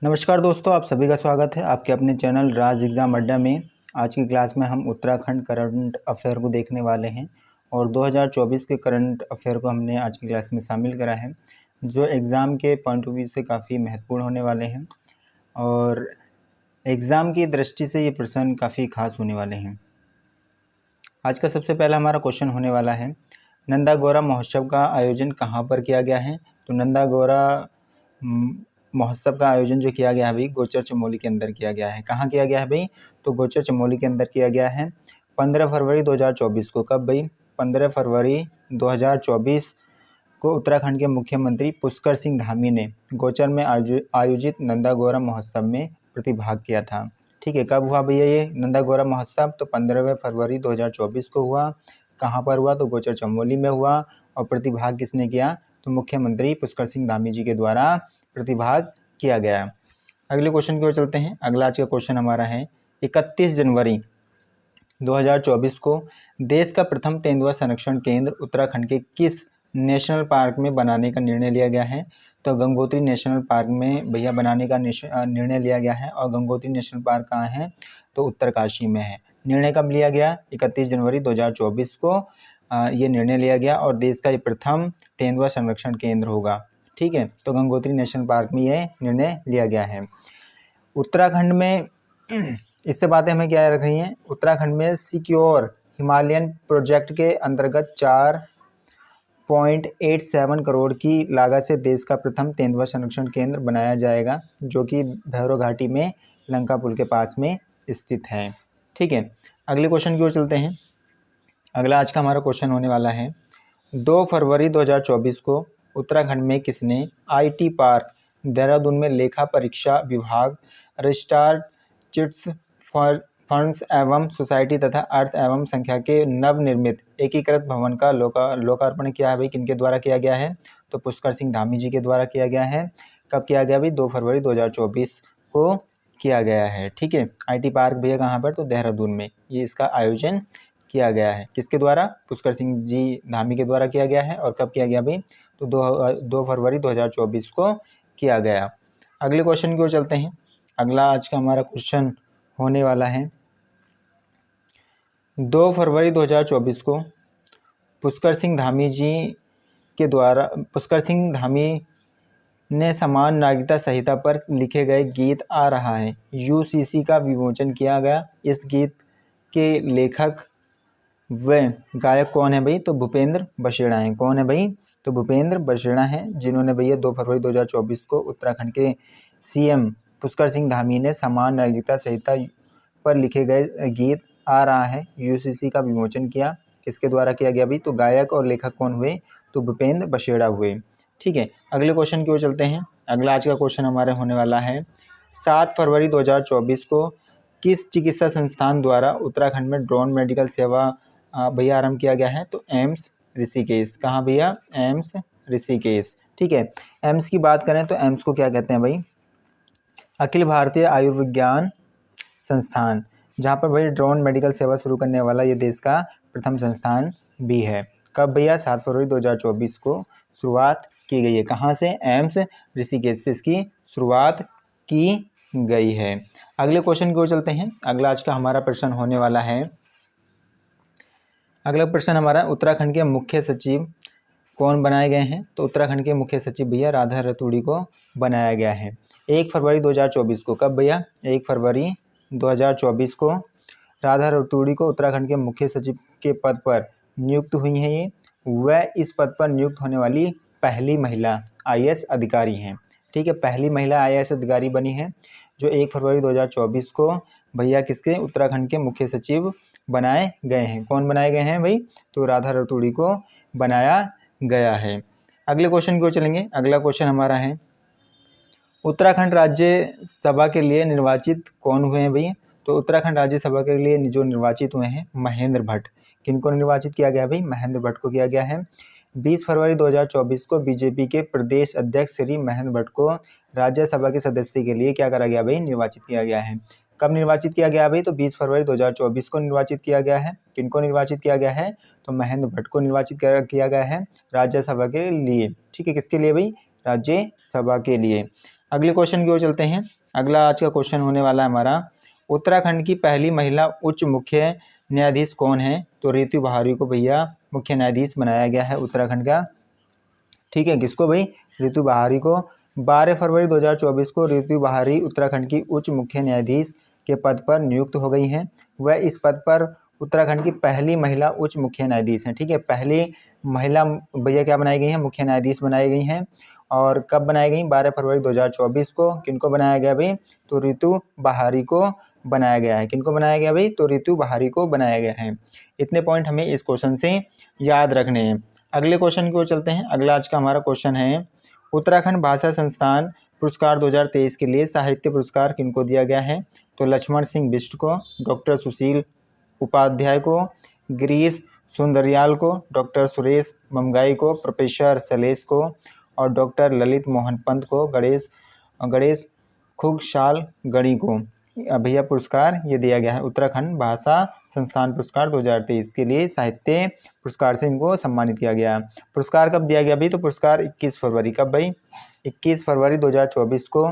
नमस्कार दोस्तों, आप सभी का स्वागत है आपके अपने चैनल राज एग्ज़ाम अड्डा में। आज की क्लास में हम उत्तराखंड करंट अफेयर को देखने वाले हैं और 2024 के करंट अफेयर को हमने आज की क्लास में शामिल करा है, जो एग्ज़ाम के पॉइंट ऑफ व्यू से काफ़ी महत्वपूर्ण होने वाले हैं और एग्ज़ाम की दृष्टि से ये प्रश्न काफ़ी खास होने वाले हैं। आज का सबसे पहला हमारा क्वेश्चन होने वाला है, नंदा गौरा महोत्सव का आयोजन कहाँ पर किया गया है? तो नंदा गौरा महोत्सव का आयोजन जो किया गया है भाई गोचर चमोली के अंदर किया गया है। कहाँ किया गया है भाई? तो गोचर चमोली के अंदर किया गया है 15 फरवरी 2024 को। कब भाई? 15 फरवरी 2024 को उत्तराखंड के मुख्यमंत्री पुष्कर सिंह धामी ने गोचर में आयोजित नंदा गौरा महोत्सव में प्रतिभाग किया था। ठीक है, कब हुआ भैया ये नंदा गौरा महोत्सव? तो 15 फरवरी 2024 को हुआ। कहाँ पर हुआ? तो गोचर चमोली में हुआ। और प्रतिभाग किसने किया? तो मुख्यमंत्री पुष्कर सिंह धामी जी के द्वारा प्रतिभाग किया गया। अगले क्वेश्चन की ओर चलते हैं। अगला आज का क्वेश्चन हमारा है, 31 जनवरी 2024 को देश का प्रथम तेंदुआ संरक्षण केंद्र उत्तराखंड के किस नेशनल पार्क में बनाने का निर्णय लिया गया है? तो गंगोत्री नेशनल पार्क में भैया बनाने का निर्णय लिया गया है। और गंगोत्री नेशनल पार्क कहाँ है? तो उत्तरकाशी में है। निर्णय कब लिया गया? 31 जनवरी 2024 को ये निर्णय लिया गया और देश का ये प्रथम तेंदुआ संरक्षण केंद्र होगा। ठीक है, तो गंगोत्री नेशनल पार्क में ये निर्णय लिया गया है। उत्तराखंड में इससे बातें हमें क्या रख रही हैं? उत्तराखंड में सिक्योर हिमालयन प्रोजेक्ट के अंतर्गत 4.87 करोड़ की लागत से देश का प्रथम तेंदुआ संरक्षण केंद्र बनाया जाएगा, जो कि भैरव घाटी में लंका पुल के पास में स्थित है। ठीक है, अगले क्वेश्चन की ओर चलते हैं। अगला आज का हमारा क्वेश्चन होने वाला है, 2 फरवरी 2024 को उत्तराखंड में किसने आईटी पार्क देहरादून में लेखा परीक्षा विभाग, रजिस्ट्रार चिट्स फंड्स एवं सोसाइटी तथा अर्थ एवं संख्या के नवनिर्मित एकीकृत भवन का लोकार्पण किया है भाई? किनके द्वारा किया गया है? तो पुष्कर सिंह धामी जी के द्वारा किया गया है। कब किया गया भाई? 2 फरवरी 2024 को किया गया है। ठीक है, आईटी पार्क भैया कहाँ पर? तो देहरादून में ये इसका आयोजन किया गया है। किसके द्वारा? पुष्कर सिंह जी धामी के द्वारा किया गया है। और कब किया गया भाई? तो 2 फरवरी 2024 को किया गया। अगले क्वेश्चन की ओर चलते हैं। अगला आज का हमारा क्वेश्चन होने वाला है, 2 फरवरी 2024 को पुष्कर सिंह धामी ने समान नागरिकता संहिता पर लिखे गए गीत आ रहा है यूसीसी का विमोचन किया गया। इस गीत के लेखक व गायक कौन है भाई? तो भूपेंद्र बछेड़ा हैं। कौन है भाई? तो भूपेंद्र बछेड़ा हैं, जिन्होंने भैया 2 फरवरी 2024 को उत्तराखंड के सीएम पुष्कर सिंह धामी ने समान नागरिकता संहिता पर लिखे गए गीत आ रहा है यूसीसी का विमोचन किया। किसके द्वारा किया गया भाई? तो गायक और लेखक कौन हुए? तो भूपेंद्र बछेड़ा हुए। ठीक है, अगले क्वेश्चन की ओर चलते हैं। अगला आज का क्वेश्चन हमारे होने वाला है, 7 फरवरी 2024 को किस चिकित्सा संस्थान द्वारा उत्तराखंड में ड्रोन मेडिकल सेवा भैया आरंभ किया गया है? तो एम्स ऋषिकेश। कहाँ भैया? एम्स ऋषिकेश। ठीक है, एम्स की बात करें तो एम्स को क्या कहते हैं भाई? अखिल भारतीय आयुर्विज्ञान संस्थान, जहाँ पर भाई ड्रोन मेडिकल सेवा शुरू करने वाला ये देश का प्रथम संस्थान भी है। कब भैया? 7 फरवरी 2024 को शुरुआत की गई है। कहाँ से? एम्स ऋषिकेश से इसकी शुरुआत की गई है। अगले क्वेश्चन की ओर चलते हैं। अगला आज का हमारा प्रश्न होने वाला है, अगला प्रश्न हमारा, उत्तराखंड के मुख्य सचिव कौन बनाए गए हैं? तो उत्तराखंड के मुख्य सचिव भैया राधा रतूड़ी को बनाया गया है 1 फरवरी 2024 को। कब भैया? 1 फरवरी 2024 को राधा रतूड़ी को उत्तराखंड के मुख्य सचिव के पद पर नियुक्त हुई हैं ये। वह इस पद पर नियुक्त होने वाली पहली महिला आईएएस अधिकारी हैं। ठीक है, पहली महिला आईएएस अधिकारी बनी है जो 1 फरवरी 2024 को भैया किसके? उत्तराखंड के मुख्य सचिव बनाए गए हैं। कौन बनाए गए हैं भाई? तो राधा रतूड़ी को बनाया गया है। अगले क्वेश्चन की ओर चलेंगे। अगला क्वेश्चन हमारा है, उत्तराखंड राज्य सभा के लिए निर्वाचित कौन हुए हैं भाई? तो उत्तराखंड राज्यसभा के लिए जो निर्वाचित हुए हैं महेंद्र भट्ट। किनको निर्वाचित किया गया भाई? महेंद्र भट्ट को किया गया है। 20 फरवरी 2024 को बीजेपी के प्रदेश अध्यक्ष श्री महेंद्र भट्ट को राज्यसभा के सदस्य के लिए क्या करा गया भाई? निर्वाचित किया गया है। कब निर्वाचित किया गया भाई? तो 20 फरवरी 2024 को निर्वाचित किया गया है। किनको निर्वाचित किया गया है? तो महेंद्र भट्ट को निर्वाचित किया गया है राज्यसभा के लिए। ठीक है, किसके लिए भाई? राज्यसभा के लिए। अगले क्वेश्चन की ओर चलते हैं। अगला आज का क्वेश्चन होने वाला है हमारा, उत्तराखंड की पहली महिला उच्च मुख्य न्यायाधीश कौन है? तो रितु बहारी को भैया मुख्य न्यायाधीश बनाया गया है उत्तराखंड का। ठीक है, किसको भाई? रितु बहारी को। 12 फरवरी 2024 को रितु बहारी उत्तराखंड की उच्च मुख्य न्यायाधीश के पद पर नियुक्त हो गई हैं। वह इस पद पर उत्तराखंड की पहली महिला उच्च मुख्य न्यायाधीश हैं। ठीक है, पहली महिला भैया क्या बनाई गई हैं? मुख्य न्यायाधीश बनाई गई हैं। और कब बनाई गई? 12 फरवरी 2024 को। किनको बनाया गया भाई? तो रितु बहारी को बनाया गया है। किनको बनाया गया भाई? तो रितु बहारी को बनाया गया है। इतने पॉइंट हमें इस क्वेश्चन से याद रखने हैं। अगले क्वेश्चन की ओर चलते हैं। अगला आज का हमारा क्वेश्चन है, उत्तराखंड भाषा संस्थान पुरस्कार 2023 के लिए साहित्य पुरस्कार किनको दिया गया है? तो लक्ष्मण सिंह बिष्ट को, डॉक्टर सुशील उपाध्याय को, गिरीश सुंदरियाल को, डॉक्टर सुरेश ममगाई को, प्रोफेसर शैलेश को और डॉक्टर ललित मोहन पंत को, गणेश खुगशाल गणी को भैया पुरस्कार ये दिया गया है। उत्तराखंड भाषा संस्थान पुरस्कार 2023 के लिए साहित्य पुरस्कार से इनको सम्मानित किया गया। पुरस्कार कब दिया गया भाई? तो पुरस्कार 21 फरवरी। कब भाई? 21 फरवरी 2024 को।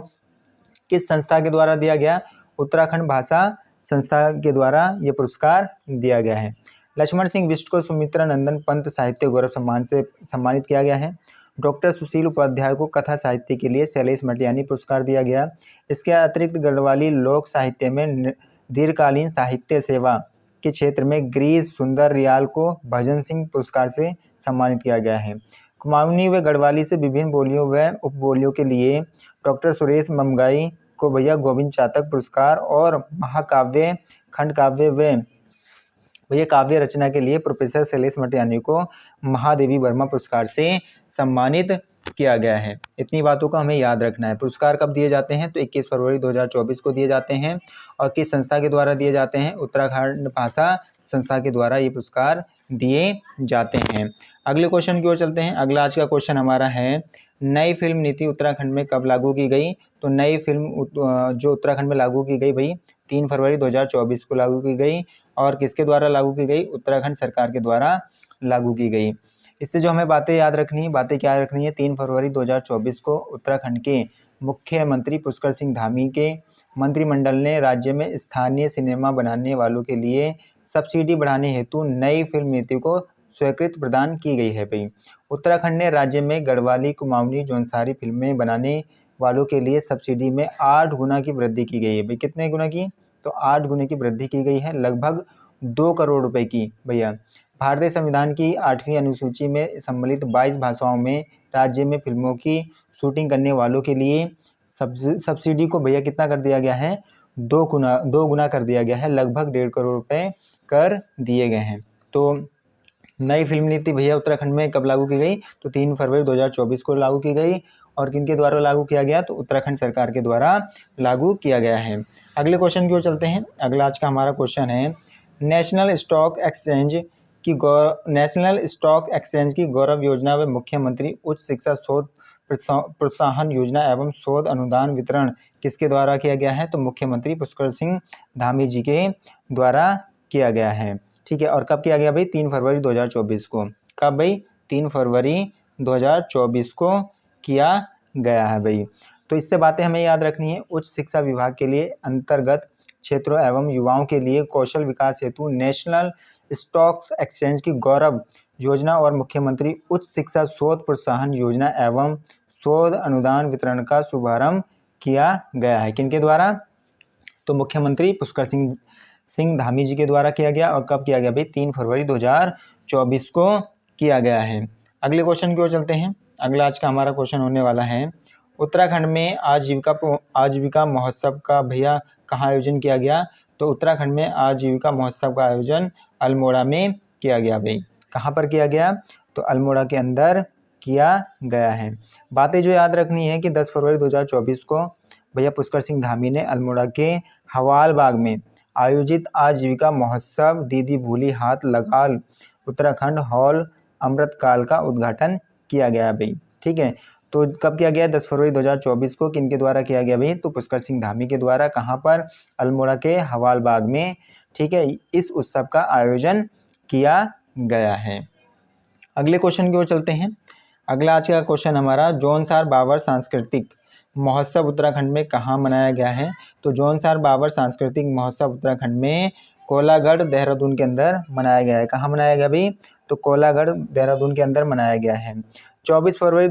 किस संस्था के द्वारा दिया गया? उत्तराखंड भाषा संस्था के द्वारा ये पुरस्कार दिया गया है। लक्ष्मण सिंह बिष्ट को सुमित्रा नंदन पंत साहित्य गौरव सम्मान से सम्मानित किया गया है। डॉक्टर सुशील उपाध्याय को कथा साहित्य के लिए शैलेश मटियानी पुरस्कार दिया गया। इसके अतिरिक्त गढ़वाली लोक साहित्य में दीर्घकालीन साहित्य सेवा के क्षेत्र में गिरीश सुंदरियाल को भजन सिंह पुरस्कार से सम्मानित किया गया है। कुमाऊनी व गढ़वाली से विभिन्न बोलियों व उपबोलियों के लिए डॉक्टर सुरेश ममगाई को भैया गोविंद चातक पुरस्कार और महाकाव्य खंड काव्य व भैया काव्य रचना के लिए प्रोफेसर शैलेश मटियानी को महादेवी वर्मा पुरस्कार से सम्मानित किया गया है। इतनी बातों का हमें याद रखना है। पुरस्कार कब दिए जाते हैं? तो 21 फरवरी 2024 को दिए जाते हैं। और किस संस्था के द्वारा दिए जाते हैं? उत्तराखंड भाषा संस्था के द्वारा ये पुरस्कार दिए जाते हैं। अगले क्वेश्चन की ओर चलते हैं। अगला आज का क्वेश्चन हमारा है, नई फिल्म नीति उत्तराखंड में कब लागू की गई? तो नई फिल्म जो उत्तराखंड में लागू की गई भाई 3 फरवरी 2024 को लागू की गई। और किसके द्वारा लागू की गई? उत्तराखंड सरकार के द्वारा लागू की गई। इससे जो हमें बातें याद रखनी है, बातें क्या रखनी है? 3 फरवरी 2024 को उत्तराखंड के मुख्यमंत्री पुष्कर सिंह धामी के मंत्रिमंडल ने राज्य में स्थानीय सिनेमा बनाने वालों के लिए सब्सिडी बढ़ाने हेतु नई फिल्म नीति को स्वीकृति प्रदान की गई है भाई। उत्तराखंड ने राज्य में गढ़वाली कुमाऊनी जौनसारी फिल्में बनाने वालों के लिए सब्सिडी में 8 गुना की वृद्धि की गई है भाई। कितने गुना की? तो 8 गुने की वृद्धि की गई है, लगभग 2 करोड़ रुपए की भैया। भारतीय संविधान की 8वीं अनुसूची में सम्मिलित 22 भाषाओं में राज्य में फिल्मों की शूटिंग करने वालों के लिए सब्सिडी को भैया कितना कर दिया गया है? 2 गुना कर दिया गया है, लगभग 1.5 करोड़ रुपए कर दिए गए हैं। तो नई फिल्म नीति भैया उत्तराखंड में कब लागू की गई? तो 3 फरवरी 2024 को लागू की गई। और किनके द्वारा लागू किया गया? तो उत्तराखंड सरकार के द्वारा लागू किया गया है। अगले क्वेश्चन की ओर चलते हैं। अगला आज का हमारा क्वेश्चन है, नेशनल स्टॉक एक्सचेंज की गौरव योजना व मुख्यमंत्री उच्च शिक्षा शोध प्रोत्साहन योजना एवं शोध अनुदान वितरण किसके द्वारा किया गया है? तो मुख्यमंत्री पुष्कर सिंह धामी जी के द्वारा किया गया है। ठीक है, और कब किया गया भाई? 3 फरवरी 2024 को। कब भाई? 3 फरवरी 2024 को किया गया है भाई। तो इससे बातें हमें याद रखनी है। उच्च शिक्षा विभाग के लिए अंतर्गत क्षेत्रों एवं युवाओं के लिए कौशल विकास हेतु नेशनल स्टॉक एक्सचेंज की गौरव योजना और मुख्यमंत्री उच्च शिक्षा शोध प्रोत्साहन योजना एवं शोध अनुदान वितरण का शुभारंभ किया गया है। किनके द्वारा? तो मुख्यमंत्री पुष्कर सिंह धामी जी के द्वारा किया गया। और कब किया गया भाई? 3 फरवरी 2024 को किया गया है। अगले क्वेश्चन की ओर चलते हैं। अगला आज का हमारा क्वेश्चन होने वाला है, उत्तराखंड में आजीविका महोत्सव का भैया कहाँ आयोजन किया गया? तो उत्तराखंड में आजीविका महोत्सव का आयोजन अल्मोड़ा में किया गया भाई। कहाँ पर किया गया? तो अल्मोड़ा के अंदर किया गया है। बातें जो याद रखनी है कि 10 फरवरी 2024 को भैया पुष्कर सिंह धामी ने अल्मोड़ा के हवाल बाग में आयोजित आजीविका महोत्सव दीदी भूली हाथ लगा उत्तराखंड हॉल अमृतकाल का उद्घाटन किया गया भाई। ठीक है, तो कब किया गया? 10 फरवरी 2024 को। किनके द्वारा किया गया भाई? तो पुष्कर सिंह धामी के द्वारा। कहाँ पर? अल्मोड़ा के हवाल बाग में। ठीक है, इस उत्सव का आयोजन किया गया है। अगले क्वेश्चन की ओर चलते हैं। अगला आज का क्वेश्चन हमारा, जौनसार बाबर सांस्कृतिक महोत्सव उत्तराखंड में कहाँ मनाया गया है? तो जौनसार बाबर सांस्कृतिक महोत्सव उत्तराखंड में कोलागढ़ देहरादून के अंदर मनाया गया है। कहाँ मनाया गया भाई? तो कोलागढ़ देहरादून के अंदर मनाया गया है। 24 फरवरी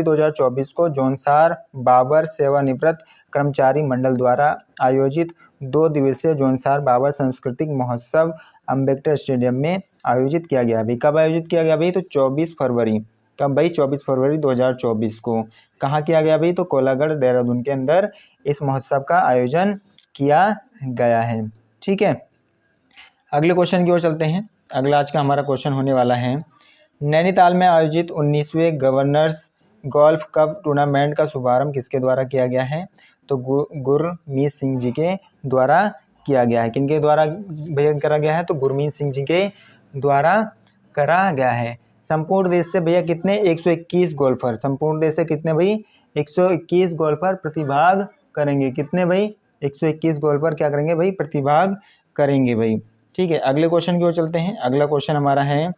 2024 को जौनसार बाबर सेवानिवृत्त कर्मचारी मंडल द्वारा आयोजित 2 दिवसीय जौनसार बाबर सांस्कृतिक महोत्सव अम्बेडकर स्टेडियम में आयोजित किया गया। भाई कब आयोजित किया गया भाई? तो 24 फरवरी। कब भाई? 24 फरवरी 2024 को। कहाँ किया गया भाई? तो कोलागढ़ देहरादून के अंदर इस महोत्सव का आयोजन किया गया है। ठीक है, अगले क्वेश्चन की ओर चलते हैं। अगला आज का हमारा क्वेश्चन होने वाला है, नैनीताल में आयोजित 19वें गवर्नर्स गोल्फ कप टूर्नामेंट का शुभारंभ किसके द्वारा किया गया है? तो गुरमीत सिंह जी के द्वारा किया गया है। किनके द्वारा भैया करा गया है? तो गुरमीत सिंह जी के द्वारा करा गया है। संपूर्ण देश से भैया कितने? 121 गोल्फर। संपूर्ण देश से कितने भाई? 121 गोल्फर प्रतिभाग करेंगे। कितने भाई? 121 गोल्फर क्या करेंगे भाई? प्रतिभाग करेंगे भाई। ठीक है, अगले क्वेश्चन की ओर चलते हैं। अगला क्वेश्चन हमारा है,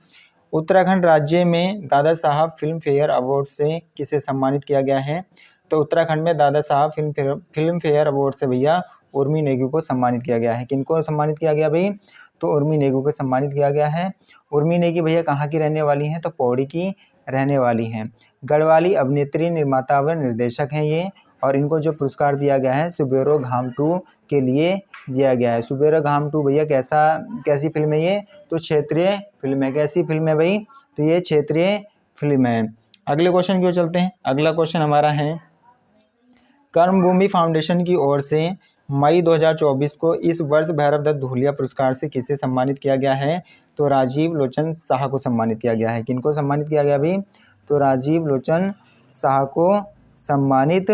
उत्तराखंड राज्य में Dada Saheb film fair award से किसे सम्मानित किया गया है? तो उत्तराखंड में Dada Saheb film fair award से भैया उर्मी नेगी को सम्मानित किया गया है। किनको सम्मानित किया गया भाई? तो उर्मी नेगी को सम्मानित किया गया है। उर्मी नेगी भैया कहाँ की रहने वाली हैं? तो पौड़ी की रहने वाली हैं। गढ़वाली अभिनेत्री, निर्माता व निर्देशक हैं ये, और इनको जो पुरस्कार दिया गया है सुबेरो घाम 2 के लिए दिया गया है। सुबेरो घाम 2 भैया कैसी फिल्म है ये? तो क्षेत्रीय फिल्म है। कैसी फिल्म है भाई? तो ये क्षेत्रीय फिल्म है। अगले क्वेश्चन की ओर चलते हैं। अगला क्वेश्चन हमारा है, कर्मभूमि फाउंडेशन की ओर से मई 2024 को इस वर्ष भैरव दत्त धूलिया पुरस्कार से किसे सम्मानित किया गया है? तो राजीव लोचन शाह को सम्मानित किया गया है। किनको सम्मानित किया गया भाई? तो राजीव लोचन शाह को सम्मानित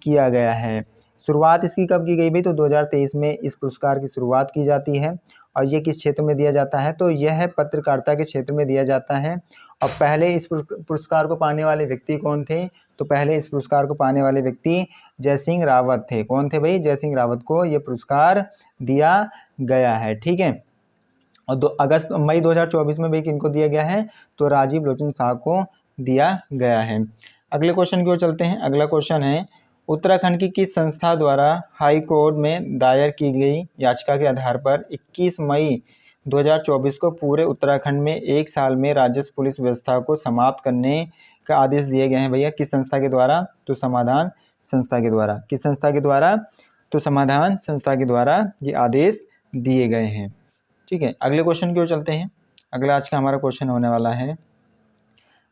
किया गया है। शुरुआत इसकी कब की गई भाई? तो 2023 में इस पुरस्कार की शुरुआत की जाती है। और ये किस क्षेत्र में दिया जाता है? तो यह पत्रकारिता के क्षेत्र में दिया जाता है। और पहले इस पुरस्कार को पाने वाले व्यक्ति कौन थे? तो पहले इस पुरस्कार को पाने वाले व्यक्ति जयसिंह रावत थे। कौन थे भाई? जयसिंह रावत को ये पुरस्कार दिया गया है। ठीक है, और मई 2024 में भाई किनको दिया गया है? तो राजीव लोचन शाह को दिया गया है। अगले क्वेश्चन की ओर चलते हैं। अगला क्वेश्चन है, उत्तराखंड की किस संस्था द्वारा हाई कोर्ट में दायर की गई याचिका के आधार पर 21 मई 2024 को पूरे उत्तराखंड में 1 साल में राजस्व पुलिस व्यवस्था को समाप्त करने का आदेश दिए गए हैं? भैया किस संस्था के द्वारा? तो समाधान संस्था के द्वारा। किस संस्था के द्वारा? तो समाधान संस्था के द्वारा ये आदेश दिए गए हैं। ठीक है, अगले क्वेश्चन की ओर चलते हैं। अगला आज का हमारा क्वेश्चन होने वाला है,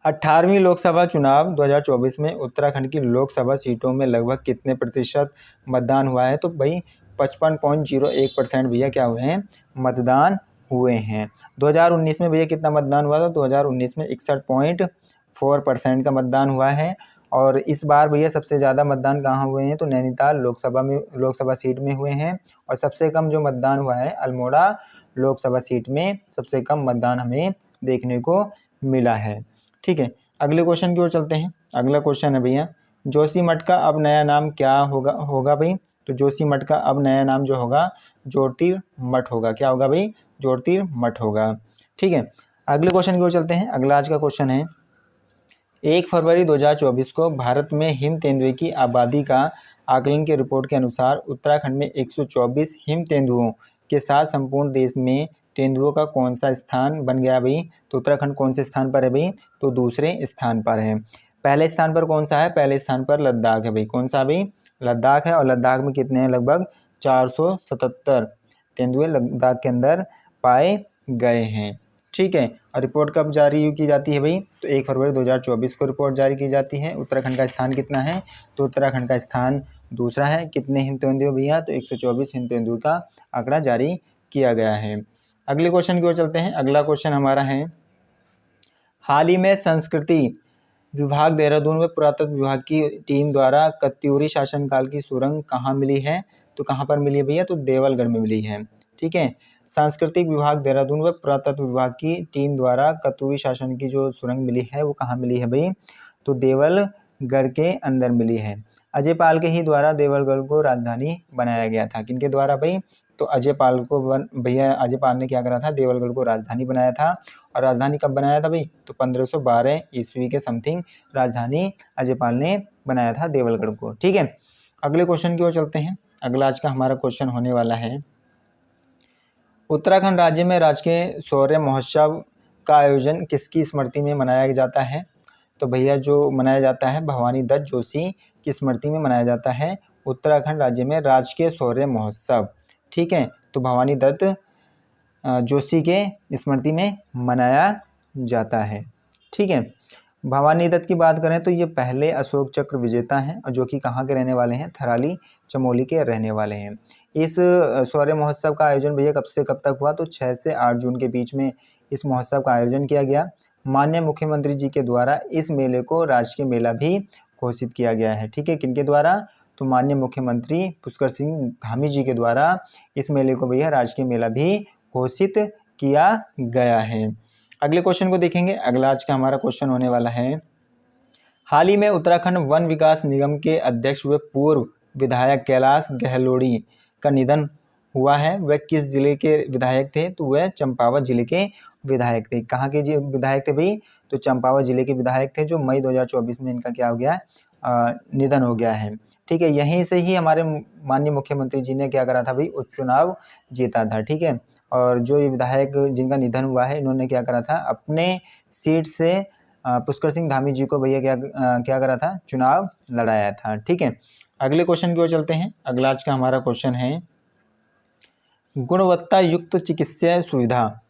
18वीं लोकसभा चुनाव 2024 में उत्तराखंड की लोकसभा सीटों में लगभग कितने प्रतिशत मतदान हुआ है? तो भाई 55.01% भैया क्या हुए हैं? मतदान हुए हैं। 2019 में भैया कितना मतदान हुआ था? 2019 में 61.4% का मतदान हुआ है। और इस बार भैया सबसे ज़्यादा मतदान कहाँ हुए हैं? तो नैनीताल लोकसभा सीट में हुए हैं। और सबसे कम जो मतदान हुआ है अल्मोड़ा लोकसभा सीट में सबसे कम मतदान हमें देखने को मिला है। ठीक है, अगले क्वेश्चन की ओर चलते हैं। अगला क्वेश्चन है भैया, जोशीमठ का अब नया नाम क्या होगा भाई? तो जोशीमठ का अब नया नाम जो होगा ज्योतिर्मठ होगा। क्या होगा भाई? ज्योतिर्मठ होगा। ठीक है, अगले क्वेश्चन की ओर चलते हैं। अगला आज का क्वेश्चन है, 1 फरवरी 2024 को भारत में हिम तेंदुए की आबादी का आकलन की रिपोर्ट के अनुसार उत्तराखंड में 124 हिम तेंदुओं के साथ संपूर्ण देश में तेंदुओं का कौन सा स्थान बन गया भाई? तो उत्तराखंड कौन से स्थान पर है भाई? तो दूसरे स्थान पर है। पहले स्थान पर कौन सा है? पहले स्थान पर लद्दाख है भाई। कौन सा भाई? लद्दाख है। और लद्दाख में कितने हैं? लगभग 477 तेंदुए लद्दाख के अंदर पाए गए हैं। ठीक है, और रिपोर्ट कब जारी की जाती है भाई? तो 1 फरवरी 2024 को रिपोर्ट जारी की जाती है। उत्तराखंड का स्थान कितना है? तो उत्तराखंड का स्थान दूसरा है। कितने हिम तेंदुए भैया? तो 124 हिम तेंदुए का आंकड़ा जारी किया गया है। अगले क्वेश्चन की ओर चलते हैं। अगला क्वेश्चन हमारा है, हाल ही में संस्कृति विभाग देहरादून व पुरातत्व विभाग की टीम द्वारा कत्यूरी शासनकाल की सुरंग कहाँ मिली है? तो कहाँ पर मिली है भैया? तो देवलगढ़ में मिली है। ठीक है, सांस्कृतिक विभाग देहरादून व पुरातत्व विभाग की टीम द्वारा कत्यूरी शासन की जो सुरंग मिली है वो कहाँ मिली है भाई? तो देवलगढ़ के अंदर मिली है। अजय पाल के ही द्वारा देवलगढ़ को राजधानी बनाया गया था। किनके द्वारा भाई? तो अजय पाल ने क्या करा था? देवलगढ़ को राजधानी बनाया था। और राजधानी कब बनाया था भाई? तो 1512 ईस्वी के समथिंग राजधानी अजयपाल ने बनाया था देवलगढ़ को। ठीक है, अगले क्वेश्चन की ओर चलते हैं। अगला आज का हमारा क्वेश्चन होने वाला है, उत्तराखंड राज्य में राजकीय शौर्य महोत्सव का आयोजन किसकी स्मृति में मनाया जाता है? तो भैया जो मनाया जाता है भवानी दत्त जोशी की स्मृति में मनाया जाता है उत्तराखंड राज्य में राजकीय शौर्य महोत्सव। ठीक है, तो भवानी दत्त जोशी के स्मृति में मनाया जाता है। ठीक है, भवानी दत्त की बात करें तो ये पहले अशोक चक्र विजेता हैं और जो कि कहाँ के रहने वाले हैं? थराली चमोली के रहने वाले हैं। इस शौर्य महोत्सव का आयोजन भैया कब से कब तक हुआ? तो 6 से 8 जून के बीच में इस महोत्सव का आयोजन किया गया। माननीय मुख्यमंत्री जी के द्वारा इस मेले को राजकीय मेला भी घोषित किया गया है। ठीक है, किनके द्वारा? तो माननीय मुख्यमंत्री पुष्कर सिंह धामी जी के द्वारा इस मेले को भैया राजकीय मेला भी घोषित किया गया है। अगले क्वेश्चन को देखेंगे। अगला आज का हमारा क्वेश्चन होने वाला है, हाल ही में उत्तराखंड वन विकास निगम के अध्यक्ष व पूर्व विधायक कैलाश गहलोड़ी का निधन हुआ है। वह किस जिले के विधायक थे? तो वह चंपावत जिले के विधायक थे। कहाँ के विधायक थे भाई? तो चंपावत जिले के विधायक थे, जो मई 2024 में इनका क्या हो गया? निधन हो गया है। ठीक है, यहीं से ही हमारे माननीय मुख्यमंत्री जी ने क्या करा था भाई? उपचुनाव जीता था। ठीक है, और जो ये विधायक जिनका निधन हुआ है, इन्होंने क्या करा था? अपने सीट से पुष्कर सिंह धामी जी को भैया क्या करा था? चुनाव लड़ाया था। ठीक है, अगले क्वेश्चन की ओर चलते हैं। अगला आज का हमारा क्वेश्चन है, गुणवत्ता युक्त चिकित्सा सुविधा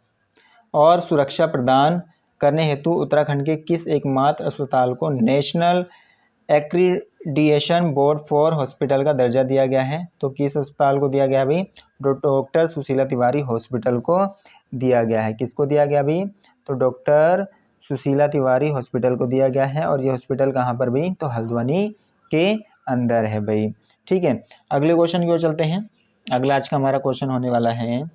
और सुरक्षा प्रदान करने हेतु उत्तराखंड के किस एकमात्र अस्पताल को national accreditation board for hospital का दर्जा दिया गया है? तो किस अस्पताल को दिया गया भाई? डॉक्टर सुशीला तिवारी हॉस्पिटल को दिया गया है। किसको दिया गया भाई? तो डॉक्टर सुशीला तिवारी हॉस्पिटल को दिया गया है। और ये हॉस्पिटल कहाँ पर भाई? तो हल्द्वानी के अंदर है भाई। ठीक है, अगले क्वेश्चन की ओर चलते हैं। अगला आज का हमारा क्वेश्चन होने वाला है,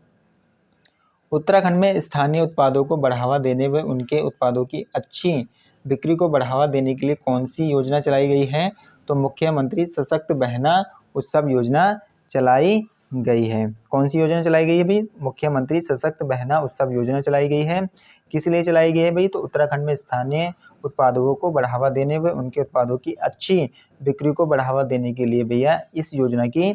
उत्तराखंड में स्थानीय उत्पादों को बढ़ावा देने व उनके उत्पादों की अच्छी बिक्री को बढ़ावा देने के लिए कौन सी योजना चलाई गई है? तो मुख्यमंत्री सशक्त बहना उत्सव योजना चलाई गई है। कौन सी योजना चलाई गई है भाई? मुख्यमंत्री सशक्त बहना उत्सव योजना चलाई गई है। किस लिए चलाई गई है भाई? तो उत्तराखंड में स्थानीय उत्पादों को बढ़ावा देने व उनके उत्पादों की अच्छी बिक्री को बढ़ावा देने के लिए भैया इस योजना की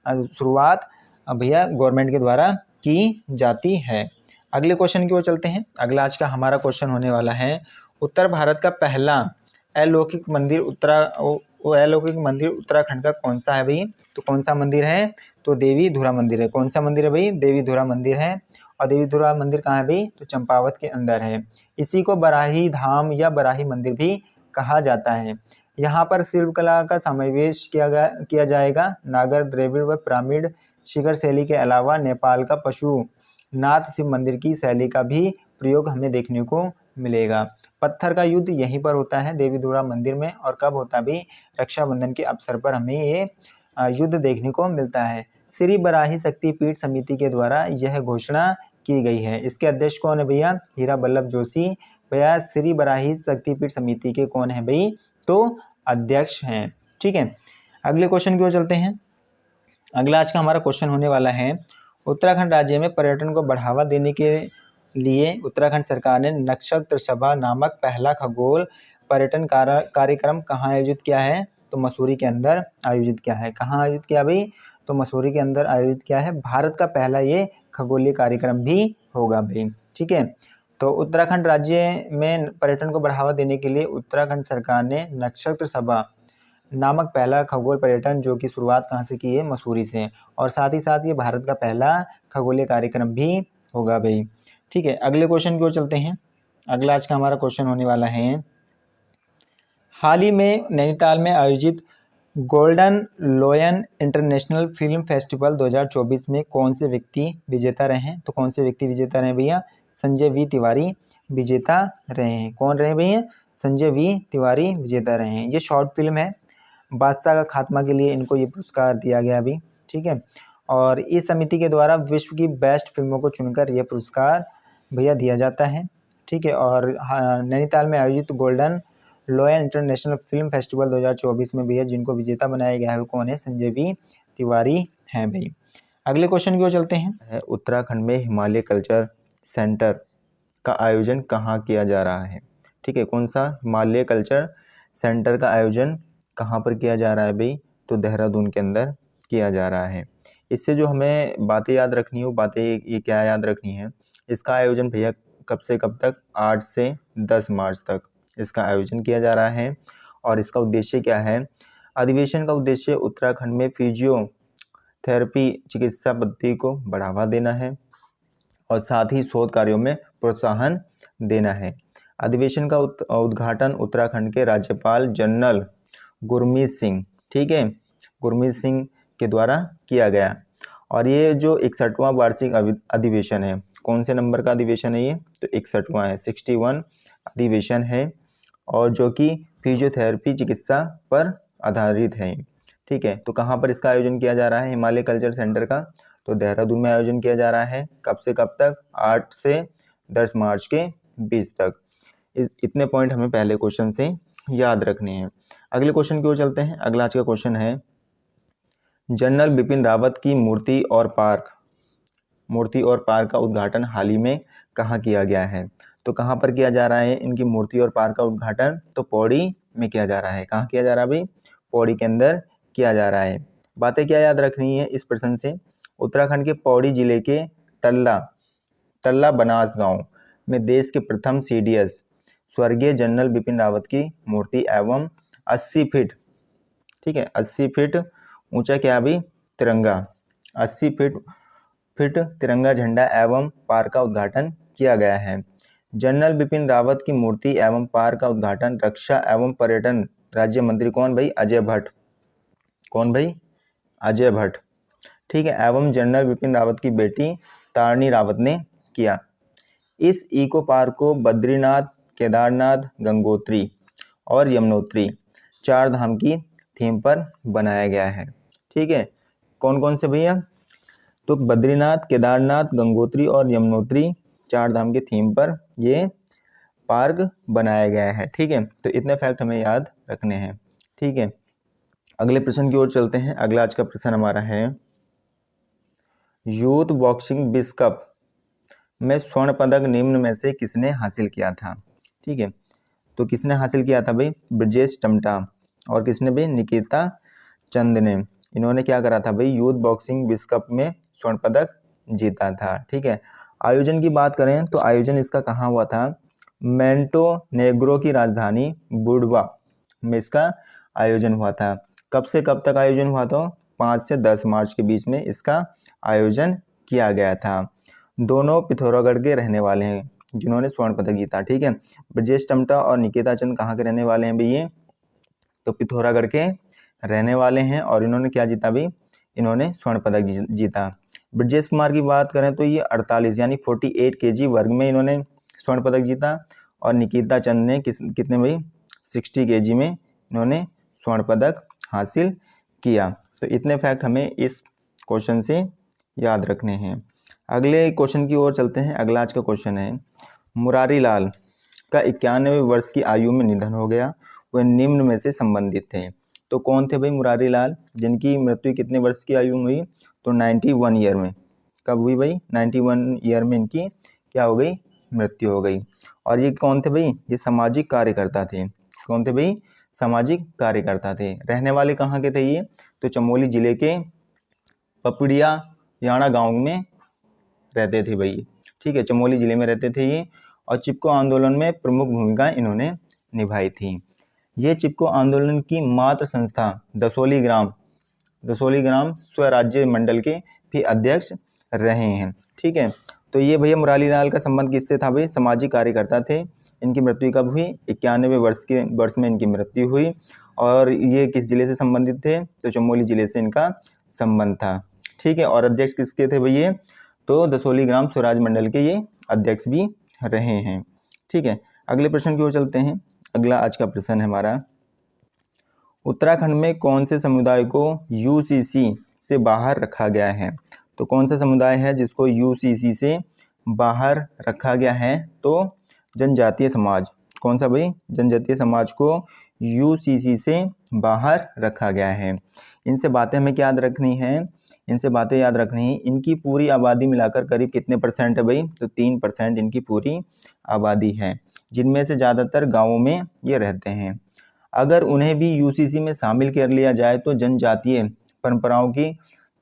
शुरुआत भैया गवर्नमेंट के द्वारा की जाती है। अगले क्वेश्चन की ओर चलते हैं। अगला आज का हमारा क्वेश्चन होने वाला है, उत्तर भारत का पहला अलौकिक मंदिर उत्तराखंड का कौन सा है भाई? तो कौन सा मंदिर है? तो देवी धुरा मंदिर है। कौन सा मंदिर है भाई? देवी धुरा मंदिर है। और देवी धुरा मंदिर कहाँ है भाई? तो चंपावत के अंदर है। इसी को बराही धाम या बराही मंदिर भी कहा जाता है। यहाँ पर शिल्पकला का समावेश किया जाएगा। नागर, द्रविड़ व पिरामिड शिखर शैली के अलावा नेपाल का पशुनाथ शिव मंदिर की शैली का भी प्रयोग हमें देखने को मिलेगा। पत्थर का युद्ध यहीं पर होता है देवी धुरा मंदिर में। और कब होता है भी? रक्षाबंधन के अवसर पर हमें ये युद्ध देखने को मिलता है। श्री बराही शक्तिपीठ समिति के द्वारा यह घोषणा की गई है। इसके अध्यक्ष कौन है भैया? हीरा वल्लभ जोशी भैया श्री बराही शक्तिपीठ समिति के कौन है भाई? तो अध्यक्ष हैं। ठीक है, अगले क्वेश्चन की ओर चलते हैं। अगला आज का हमारा क्वेश्चन होने वाला है, उत्तराखंड राज्य में पर्यटन को बढ़ावा देने के लिए उत्तराखंड सरकार ने नक्षत्र सभा नामक पहला खगोल पर्यटन कार्यक्रम कहाँ आयोजित किया है? तो मसूरी के अंदर आयोजित किया है। कहाँ आयोजित किया भाई? तो मसूरी के अंदर आयोजित किया है। भारत का पहला ये खगोलीय कार्यक्रम भी होगा भाई। ठीक है, तो उत्तराखंड राज्य में पर्यटन को बढ़ावा देने के लिए उत्तराखंड सरकार ने नक्षत्र सभा नामक पहला खगोल पर्यटन जो की शुरुआत कहाँ से की है? मसूरी से। और साथ ही साथ ये भारत का पहला खगोलीय कार्यक्रम भी होगा भाई। ठीक है, अगले क्वेश्चन की ओर चलते हैं। अगला आज का हमारा क्वेश्चन होने वाला है, हाल ही में नैनीताल में आयोजित गोल्डन लोयन इंटरनेशनल फिल्म फेस्टिवल 2024 में कौन से व्यक्ति विजेता रहे हैं? तो कौन से व्यक्ति विजेता रहे भैया? संजय वी तिवारी विजेता रहे हैं। कौन रहे भैया? संजय वी तिवारी विजेता रहे हैं। ये शॉर्ट फिल्म है, बादशाह का खात्मा के लिए इनको ये पुरस्कार दिया गया अभी। ठीक है, और इस समिति के द्वारा विश्व की बेस्ट फिल्मों को चुनकर यह पुरस्कार भैया दिया जाता है। ठीक है, और नैनीताल में आयोजित गोल्डन लोयन इंटरनेशनल फिल्म फेस्टिवल 2024 में भैया जिनको विजेता बनाया गया है वो कौन है? संजय वी तिवारी हैं भाई। अगले क्वेश्चन की ओर चलते हैं। उत्तराखंड में हिमालय कल्चर सेंटर का आयोजन कहाँ किया जा रहा है? ठीक है, कौन सा हिमालय कल्चर सेंटर का आयोजन कहाँ पर किया जा रहा है भाई? तो देहरादून के अंदर किया जा रहा है। इससे जो हमें बातें याद रखनी है वो बातें ये क्या याद रखनी है, इसका आयोजन भैया कब से कब तक? 8 से 10 मार्च तक इसका आयोजन किया जा रहा है। और इसका उद्देश्य क्या है? अधिवेशन का उद्देश्य उत्तराखंड में फिजियोथेरेपी चिकित्सा पद्धति को बढ़ावा देना है और साथ ही शोध कार्यों में प्रोत्साहन देना है। अधिवेशन का उद्घाटन उत्तराखंड के राज्यपाल जनरल गुरमीत सिंह, ठीक है, गुरमीत सिंह के द्वारा किया गया। और ये जो 61वां वार्षिक अधिवेशन है, कौन से नंबर का अधिवेशन है ये? तो 61वां है, 61 अधिवेशन है, और जो कि फिजियोथेरेपी चिकित्सा पर आधारित है। ठीक है, तो कहाँ पर इसका आयोजन किया जा रहा है हिमालय कल्चर सेंटर का? तो देहरादून में आयोजन किया जा रहा है। कब से कब तक? 8 से 10 मार्च के बीच तक। इतने पॉइंट हमें पहले क्वेश्चन से याद रखने हैं। अगले क्वेश्चन की ओर चलते हैं। अगला आज का क्वेश्चन है, जनरल बिपिन रावत की मूर्ति और पार्क का उद्घाटन हाल ही में कहाँ किया गया है? तो कहाँ पर किया जा रहा है इनकी मूर्ति और पार्क का उद्घाटन? तो पौड़ी में किया जा रहा है। कहाँ किया जा रहा है भाई? पौड़ी के अंदर किया जा रहा है। बातें क्या याद रखनी है इस प्रश्न से? उत्तराखंड के पौड़ी जिले के तल्ला बनास गांव में देश के प्रथम CDS स्वर्गीय जनरल बिपिन रावत की मूर्ति एवं 80 फीट, ठीक है, 80 फीट ऊंचा क्या भी तिरंगा, 80 फीट तिरंगा झंडा एवं पार्क का उद्घाटन किया गया है। जनरल बिपिन रावत की मूर्ति एवं पार्क का उद्घाटन रक्षा एवं पर्यटन राज्य मंत्री कौन भाई? अजय भट्ट। कौन भाई? अजय भट्ट, ठीक है, एवं जनरल बिपिन रावत की बेटी तारणी रावत ने किया। इस इको पार्क को बद्रीनाथ, केदारनाथ, गंगोत्री और यमुनोत्री 4 धाम की थीम पर बनाया गया है। ठीक है, कौन कौन से भैया? तो बद्रीनाथ, केदारनाथ, गंगोत्री और यमुनोत्री 4 धाम की थीम पर ये पार्क बनाया गया है। ठीक है, तो इतने फैक्ट हमें याद रखने हैं। ठीक है, अगले प्रश्न की ओर चलते हैं। अगला आज का प्रश्न हमारा है, यूथ बॉक्सिंग विश्व कप में स्वर्ण पदक निम्न में से किसने हासिल किया था? ठीक है, तो किसने हासिल किया था भाई? ब्रजेश टमटा। और किसने भाई? निकिता चंद ने। इन्होंने क्या करा था भाई? यूथ बॉक्सिंग विश्व कप में स्वर्ण पदक जीता था। ठीक है, आयोजन की बात करें तो आयोजन इसका कहाँ हुआ था? मोंटेनेग्रो की राजधानी बुडवा में इसका आयोजन हुआ था। कब से कब तक आयोजन हुआ था? 5 से 10 मार्च के बीच में इसका आयोजन किया गया था। दोनों पिथौरागढ़ के रहने वाले हैं जिन्होंने स्वर्ण पदक जीता। ठीक है, ब्रजेश टमटा और निकिता चंद कहाँ के रहने वाले हैं भाई? ये तो पिथौरागढ़ के रहने वाले हैं और इन्होंने क्या जीता भाई? इन्होंने स्वर्ण पदक जीता। ब्रजेश कुमार की बात करें तो ये 48 यानी 48 kg वर्ग में इन्होंने स्वर्ण पदक जीता, और निकिता चंद ने कितने भाई? 60 kg में इन्होंने स्वर्ण पदक हासिल किया। तो इतने फैक्ट हमें इस क्वेश्चन से याद रखने हैं। अगले क्वेश्चन की ओर चलते हैं। अगला आज का क्वेश्चन है, मुरारी लाल का 91वें वर्ष की आयु में निधन हो गया, वह निम्न में से संबंधित थे। तो कौन थे भाई मुरारी लाल, जिनकी मृत्यु कितने वर्ष की आयु में हुई? तो 91 ईयर में। कब हुई भाई? 91 ईयर में इनकी क्या हो गई? मृत्यु हो गई। और ये कौन थे भाई? ये सामाजिक कार्यकर्ता थे। कौन थे भाई? सामाजिक कार्यकर्ता थे। रहने वाले कहाँ के थे ये? तो चमोली जिले के पपड़िया याना गांव में रहते थे भाई। ठीक है, चमोली जिले में रहते थे ये, और चिपको आंदोलन में प्रमुख भूमिका इन्होंने निभाई थी। ये चिपको आंदोलन की मातृ संस्था दसोली ग्राम स्वराज्य मंडल के भी अध्यक्ष रहे हैं। ठीक है, तो ये भैया मुरारी लाल का संबंध किससे था भाई? सामाजिक कार्यकर्ता थे। इनकी मृत्यु कब हुई? 91वें वर्ष में इनकी मृत्यु हुई। और ये किस जिले से संबंधित थे? तो चमोली जिले से इनका संबंध था। ठीक है, और अध्यक्ष किसके थे भैया? तो दसोली ग्राम स्वराज मंडल के ये अध्यक्ष भी रहे हैं। ठीक है, अगले प्रश्न की ओर चलते हैं। अगला आज का प्रश्न है हमारा, उत्तराखंड में कौन से समुदाय को UCC से बाहर रखा गया है? तो कौन सा समुदाय है जिसको UCC से बाहर रखा गया है? तो जनजातीय समाज। कौन सा भाई? जनजातीय समाज को यूसीसी से बाहर रखा गया है। इनसे बातें हमें क्या याद रखनी है, इनसे बातें याद रखनी है। इनकी पूरी आबादी मिलाकर करीब कितने % है भाई, तो 3% इनकी पूरी आबादी है, जिनमें से ज़्यादातर गाँवों में ये रहते हैं। अगर उन्हें भी यूसीसी में शामिल कर लिया जाए तो जनजातीय परंपराओं की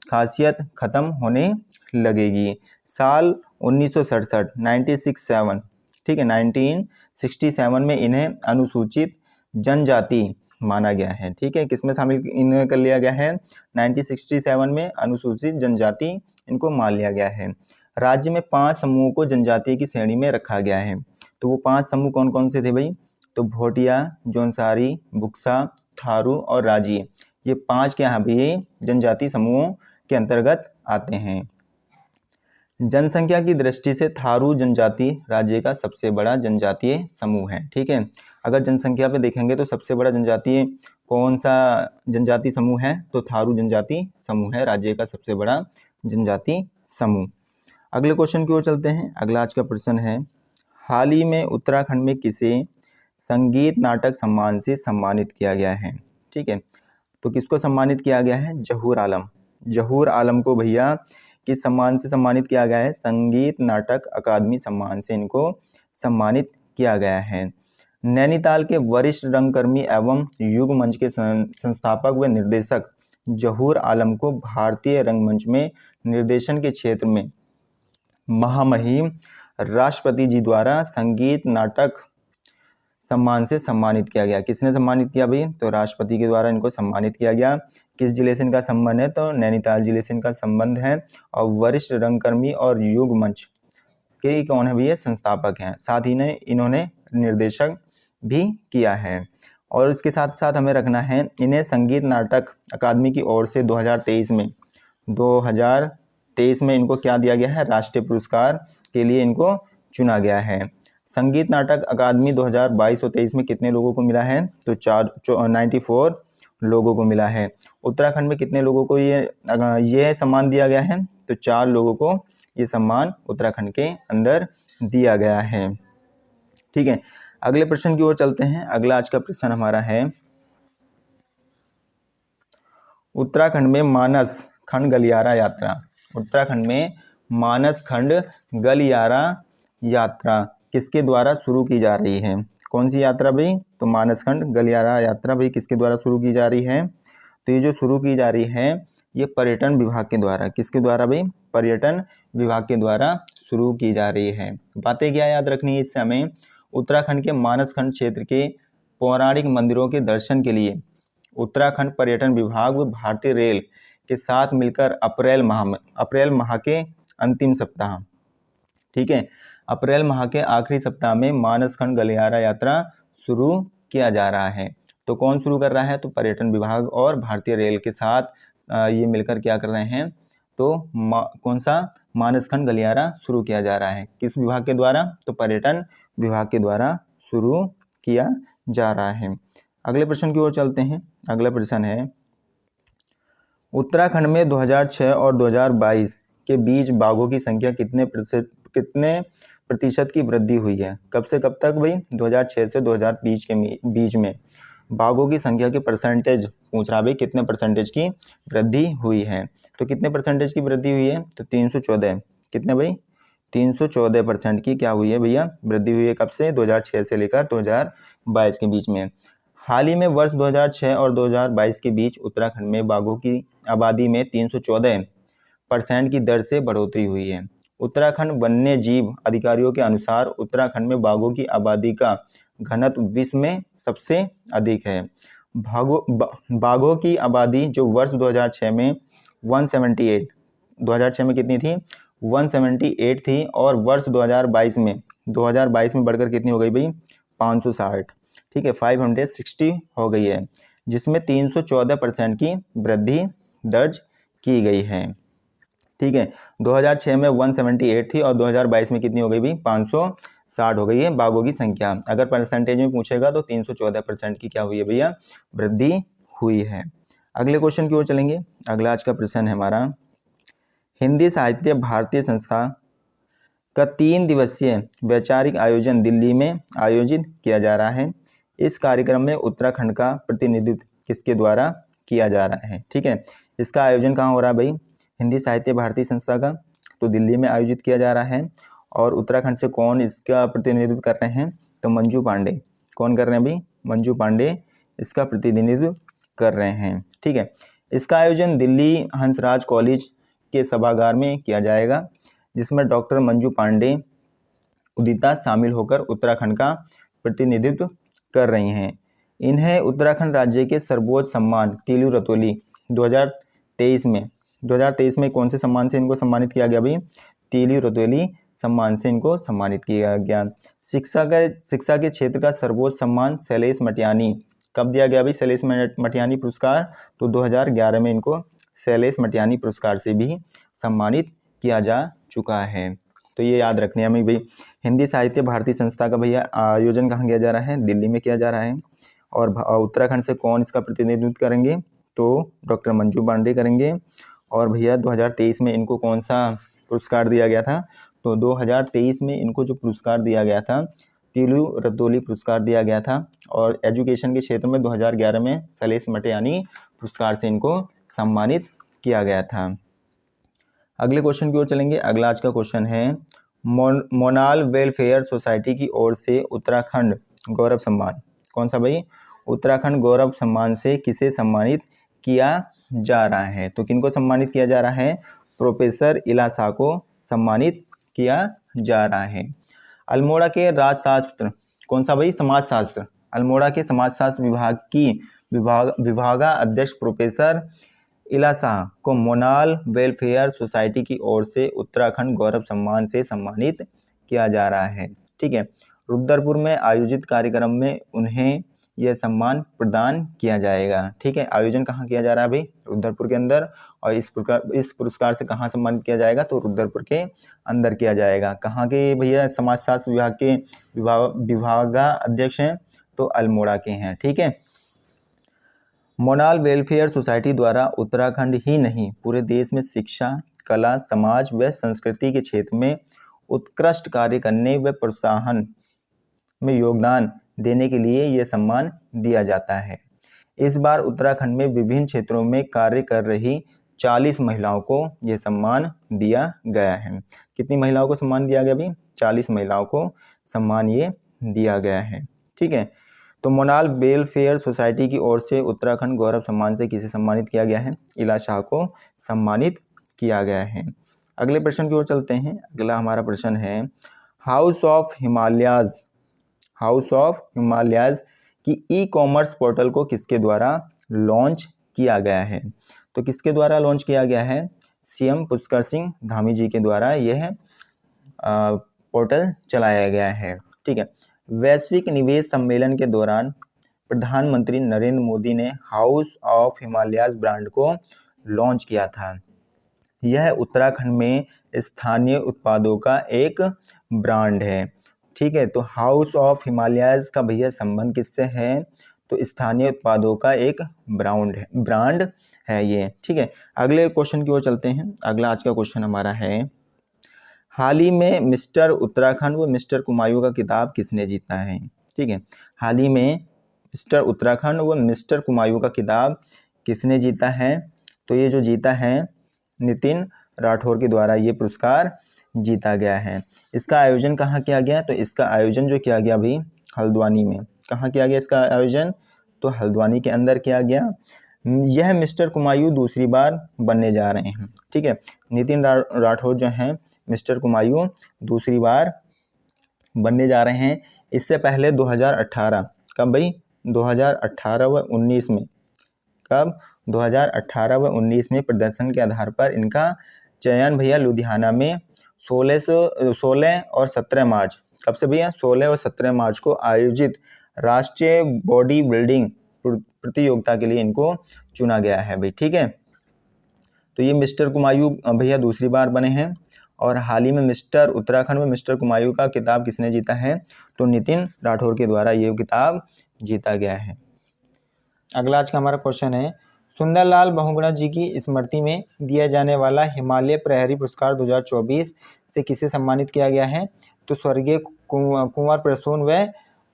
खासियत खत्म होने लगेगी। साल 1967 1967, ठीक है, 1967 में इन्हें अनुसूचित जनजाति माना गया है। ठीक है, किसमें शामिल इन्हें कर लिया गया है, 1967 में अनुसूचित जनजाति इनको मान लिया गया है। राज्य में 5 समूहों को जनजाति की श्रेणी में रखा गया है। तो वो 5 समूह कौन कौन से थे भाई, तो भोटिया, जौनसारी, बुक्सा, थारू और राजी, ये 5 के यहाँ भी जनजाति समूहों के अंतर्गत आते हैं। जनसंख्या की दृष्टि से थारू जनजाति राज्य का सबसे बड़ा जनजातीय समूह है। ठीक है, अगर जनसंख्या पे देखेंगे तो सबसे बड़ा जनजातीय कौन सा जनजाति समूह है, तो थारू जनजाति समूह है राज्य का सबसे बड़ा जनजाति समूह। अगले क्वेश्चन की ओर चलते हैं। अगला आज का प्रश्न है, हाल ही में उत्तराखंड में किसे संगीत नाटक सम्मान से सम्मानित किया गया है। ठीक है, तो किसको सम्मानित किया गया है, जहूर आलम। जहूर आलम को भैया किस सम्मान से सम्मानित किया गया है, संगीत नाटक अकादमी सम्मान से इनको सम्मानित किया गया है। नैनीताल के वरिष्ठ रंगकर्मी एवं युग मंच के संस्थापक व निर्देशक जहूर आलम को भारतीय रंगमंच में निर्देशन के क्षेत्र में महामहिम राष्ट्रपति जी द्वारा संगीत नाटक सम्मान से सम्मानित किया गया। किसने सम्मानित किया भाई, तो राष्ट्रपति के द्वारा इनको सम्मानित किया गया। किस जिले से इनका संबंध है, तो नैनीताल जिले से इनका संबंध है। और वरिष्ठ रंगकर्मी और युग मंच के कौन है भैया, संस्थापक हैं। साथ ही ने इन्होंने निर्देशक भी किया है। और इसके साथ साथ हमें रखना है, इन्हें संगीत नाटक अकादमी की ओर से 2023 में इनको क्या दिया गया है, राष्ट्रीय पुरस्कार के लिए इनको चुना गया है। संगीत नाटक अकादमी 2022 और 23 में कितने लोगों को मिला है, तो 94 लोगों को मिला है। उत्तराखंड में कितने लोगों को ये सम्मान दिया गया है, तो 4 लोगों को ये सम्मान उत्तराखंड के अंदर दिया गया है। ठीक है, अगले प्रश्न की ओर चलते हैं। अगला आज का प्रश्न हमारा है, उत्तराखंड में मानस खंड गलियारा यात्रा। उत्तराखंड में मानस खंड गलियारा यात्रा किसके द्वारा शुरू की जा रही है। कौन सी यात्रा भाई, तो मानस खंड गलियारा यात्रा भाई किसके द्वारा शुरू की जा रही है, तो ये जो शुरू की जा रही है ये पर्यटन विभाग के द्वारा, किसके द्वारा भाई, पर्यटन विभाग के द्वारा शुरू की जा रही है। बातें क्या याद रखनी है इससे हमें, उत्तराखंड के मानस खंड क्षेत्र के पौराणिक मंदिरों के दर्शन के लिए उत्तराखंड पर्यटन विभाग व भारतीय रेल के साथ मिलकर अप्रैल माह के अंतिम सप्ताह, ठीक है, अप्रैल माह के आखिरी सप्ताह में मानस खंड गलियारा यात्रा शुरू किया जा रहा है। तो कौन शुरू कर रहा है, तो पर्यटन विभाग और भारतीय रेल के साथ ये मिलकर क्या कर रहे हैं, तो कौन सा मानस खंड गलियारा शुरू किया जा रहा है। किस विभाग के द्वारा, तो पर्यटन विभाग के द्वारा शुरू किया जा रहा है। अगले प्रश्न की ओर चलते हैं। अगला प्रश्न है, उत्तराखंड में 2006 और 2022 के बीच बाघों की संख्या कितने प्रतिशत की वृद्धि हुई है। कब से कब तक भाई, 2006 से 2020 के बीच में बाघों की संख्या के परसेंटेज पूछ रहा भाई, कितने परसेंटेज की वृद्धि हुई है। तो कितने परसेंटेज की वृद्धि हुई है, तो 314, कितने भाई, 314% की क्या हुई है भैया, वृद्धि हुई है। कब से, 2006 से लेकर 2022 के बीच में। हाल ही में वर्ष 2006 और 2022 के बीच उत्तराखंड में बाघों की आबादी में 314% की दर से बढ़ोतरी हुई है। उत्तराखंड वन्य जीव अधिकारियों के अनुसार उत्तराखंड में बाघों की आबादी का घनत्व विश्व में सबसे अधिक है। बाघों की आबादी जो वर्ष 2006 में 178, 2006 में कितनी थी, 178 थी, और वर्ष 2022 में बढ़कर कितनी हो गई भाई, 560, ठीक है, 560 हो गई है, जिसमें 314% की वृद्धि दर्ज की गई है। ठीक है, 2006 में 178 थी और 2022 में कितनी हो गई भाई, 560 हो गई है बाघों की संख्या। अगर परसेंटेज में पूछेगा तो 314% की क्या हुई है भैया, वृद्धि हुई है। अगले क्वेश्चन की ओर चलेंगे। अगला आज का प्रश्न है हमारा, हिंदी साहित्य भारतीय संस्था का 3 दिवसीय वैचारिक आयोजन दिल्ली में आयोजित किया जा रहा है। इस कार्यक्रम में उत्तराखंड का प्रतिनिधित्व किसके द्वारा किया जा रहा है? ठीक है, इसका आयोजन कहाँ हो रहा है भाई? हिंदी साहित्य भारती संस्था का, तो दिल्ली में आयोजित किया जा रहा है। और उत्तराखंड से कौन इसका प्रतिनिधित्व कर रहे हैं? तो मंजू पांडे। कौन कर रहे हैं भाई? मंजू पांडे इसका प्रतिनिधित्व कर रहे हैं। ठीक है, इसका आयोजन दिल्ली हंसराज कॉलेज के सभागार में किया जाएगा, जिसमें डॉक्टर मंजू पांडे उदिता शामिल होकर उत्तराखंड का प्रतिनिधित्व कर रही हैं। इन्हें उत्तराखंड राज्य के सर्वोच्च सम्मान तीलू रतौली 2023 में कौन से सम्मान से इनको सम्मानित किया गया भाई? तीलू रतौली सम्मान से इनको सम्मानित किया गया। शिक्षा के क्षेत्र का सर्वोच्च सम्मान शैलेश मटियानी, कब दिया गया भाई शैलेश मटियानी पुरस्कार? तो 2011 में इनको शैलेश मटियानी पुरस्कार से भी सम्मानित किया जा चुका है। तो ये याद रखने हमें भाई। हिंदी साहित्य भारती संस्था का भैया आयोजन कहाँ किया जा रहा है? दिल्ली में किया जा रहा है। और उत्तराखंड से कौन इसका प्रतिनिधित्व करेंगे? तो डॉक्टर मंजू पांडे करेंगे। और भैया 2023 में इनको कौन सा पुरस्कार दिया गया था? तो 2023 में इनको जो पुरस्कार दिया गया था तीलू रतौली पुरस्कार दिया गया था। और एजुकेशन के क्षेत्र में 2011 में शैलेश मटियानी पुरस्कार से इनको सम्मानित किया गया था। अगले क्वेश्चन की ओर चलेंगे। अगला आज का क्वेश्चन है, मोनाल वेलफेयर सोसाइटी की ओर से उत्तराखंड गौरव सम्मान, कौन सा भाई? उत्तराखंड गौरव सम्मान से किसे सम्मानित किया जा रहा है? तो किनको सम्मानित किया जा रहा है? प्रोफेसर इला शाह को सम्मानित किया जा रहा है। अल्मोड़ा के राजशास्त्र, कौन सा भाई? समाजशास्त्र। अल्मोड़ा के समाजशास्त्र विभाग की विभागाध्यक्ष प्रोफेसर इला शाह को मोनाल वेलफेयर सोसाइटी की ओर से उत्तराखंड गौरव सम्मान से सम्मानित किया जा रहा है। ठीक है, रुद्रपुर में आयोजित कार्यक्रम में उन्हें यह सम्मान प्रदान किया जाएगा। ठीक है, आयोजन कहाँ किया जा रहा है भाई? रुद्रपुर के अंदर। और इस पुरस्कार से कहाँ सम्मानित किया जाएगा? तो रुद्रपुर के अंदर किया जाएगा। कहाँ के भैया? समाजशास्त्र विभाग के विभागाध्यक्ष हैं, तो अल्मोड़ा के हैं। ठीक है, मोनाल वेलफेयर सोसाइटी द्वारा उत्तराखंड ही नहीं पूरे देश में शिक्षा, कला, समाज व संस्कृति के क्षेत्र में उत्कृष्ट कार्य करने व प्रोत्साहन में योगदान देने के लिए यह सम्मान दिया जाता है। इस बार उत्तराखंड में विभिन्न क्षेत्रों में कार्य कर रही 40 महिलाओं को यह सम्मान दिया गया है। कितनी महिलाओं को सम्मान दिया गया भाई? 40 महिलाओं को सम्मान ये दिया गया है। ठीक है, तो मोनाल वेलफेयर सोसाइटी की ओर से उत्तराखंड गौरव सम्मान से किसे सम्मानित किया गया है? इला शाह को सम्मानित किया गया है। अगले प्रश्न की ओर चलते हैं। अगला हमारा प्रश्न है, हाउस ऑफ हिमालयाज की ई-कॉमर्स पोर्टल को किसके द्वारा लॉन्च किया गया है? तो किसके द्वारा लॉन्च किया गया है? सीएम पुष्कर सिंह धामी जी के द्वारा यह पोर्टल चलाया गया है। ठीक है, वैश्विक निवेश सम्मेलन के दौरान प्रधानमंत्री नरेंद्र मोदी ने हाउस ऑफ हिमालयाज ब्रांड को लॉन्च किया था। यह उत्तराखंड में स्थानीय उत्पादों का एक ब्रांड है। ठीक है, तो हाउस ऑफ हिमालयाज का भैया संबंध किससे है? तो स्थानीय उत्पादों का एक ब्रांड है ये। ठीक है, अगले क्वेश्चन की ओर चलते हैं। अगला आज का क्वेश्चन हमारा है, हाल ही में मिस्टर उत्तराखंड व मिस्टर कुमायूं का खिताब किसने जीता है? ठीक है, हाल ही में मिस्टर उत्तराखंड व मिस्टर कुमायूं का खिताब किसने जीता है? तो ये जो जीता है नितिन राठौर के द्वारा ये पुरस्कार जीता गया है। इसका आयोजन कहाँ किया गया? तो इसका आयोजन जो किया गया भाई हल्द्वानी में। कहाँ किया गया इसका आयोजन? तो हल्द्वानी के अंदर किया गया। यह मिस्टर कुमायूं दूसरी बार बनने जा रहे हैं। ठीक है, नितिन राठौर जो हैं मिस्टर कुमायूं दूसरी बार बनने जा रहे हैं। इससे पहले 2018, कब भाई? 2018 व 19 में, कब? 2018 व 19 में प्रदर्शन के आधार पर इनका चयन भैया लुधियाना में 16 और 17 मार्च, कब से भैया? 16 और 17 मार्च को आयोजित राष्ट्रीय बॉडी बिल्डिंग प्रतियोगिता के लिए इनको चुना गया है भाई। ठीक है, तो ये मिस्टर कुमायूं भैया दूसरी बार बने हैं। और हाल ही में मिस्टर उत्तराखंड में मिस्टर कुमायूं का खिताब किसने जीता है? तो नितिन राठौर के द्वारा ये खिताब जीता गया है। अगला आज का हमारा क्वेश्चन है, सुंदरलाल बहुगुणा जी की स्मृति में दिया जाने वाला हिमालय प्रहरी पुरस्कार 2024 से किसे सम्मानित किया गया है? तो स्वर्गीय कुंवर प्रसून व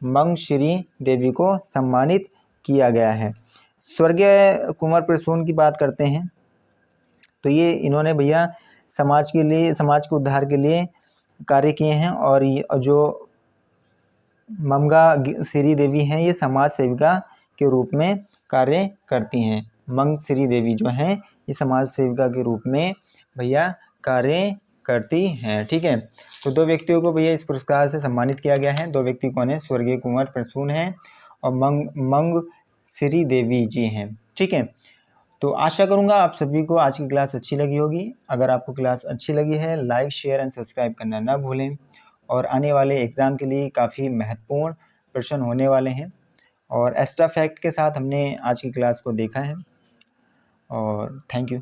मंगश्री देवी को सम्मानित किया गया है। स्वर्गीय कुंवर प्रसून की बात करते हैं तो ये इन्होंने भैया समाज के लिए, समाज के उद्धार के लिए कार्य किए हैं। और जो मंगश्री देवी हैं ये समाज सेविका के रूप में कार्य करती हैं। मंगश्री देवी जो हैं ये समाज सेविका के रूप में भैया कार्य करती हैं। ठीक है, तो 2 व्यक्तियों को भैया इस पुरस्कार से सम्मानित किया गया है। 2 व्यक्ति कौन है? स्वर्गीय कुंवर प्रसून हैं और मंगश्री देवी जी हैं। ठीक है, तो आशा करूँगा आप सभी को आज की क्लास अच्छी लगी होगी। अगर आपको क्लास अच्छी लगी है लाइक, शेयर एंड सब्सक्राइब करना ना भूलें। और आने वाले एग्ज़ाम के लिए काफ़ी महत्वपूर्ण प्रश्न होने वाले हैं और एक्स्ट्रा फैक्ट के साथ हमने आज की क्लास को देखा है। और थैंक यू।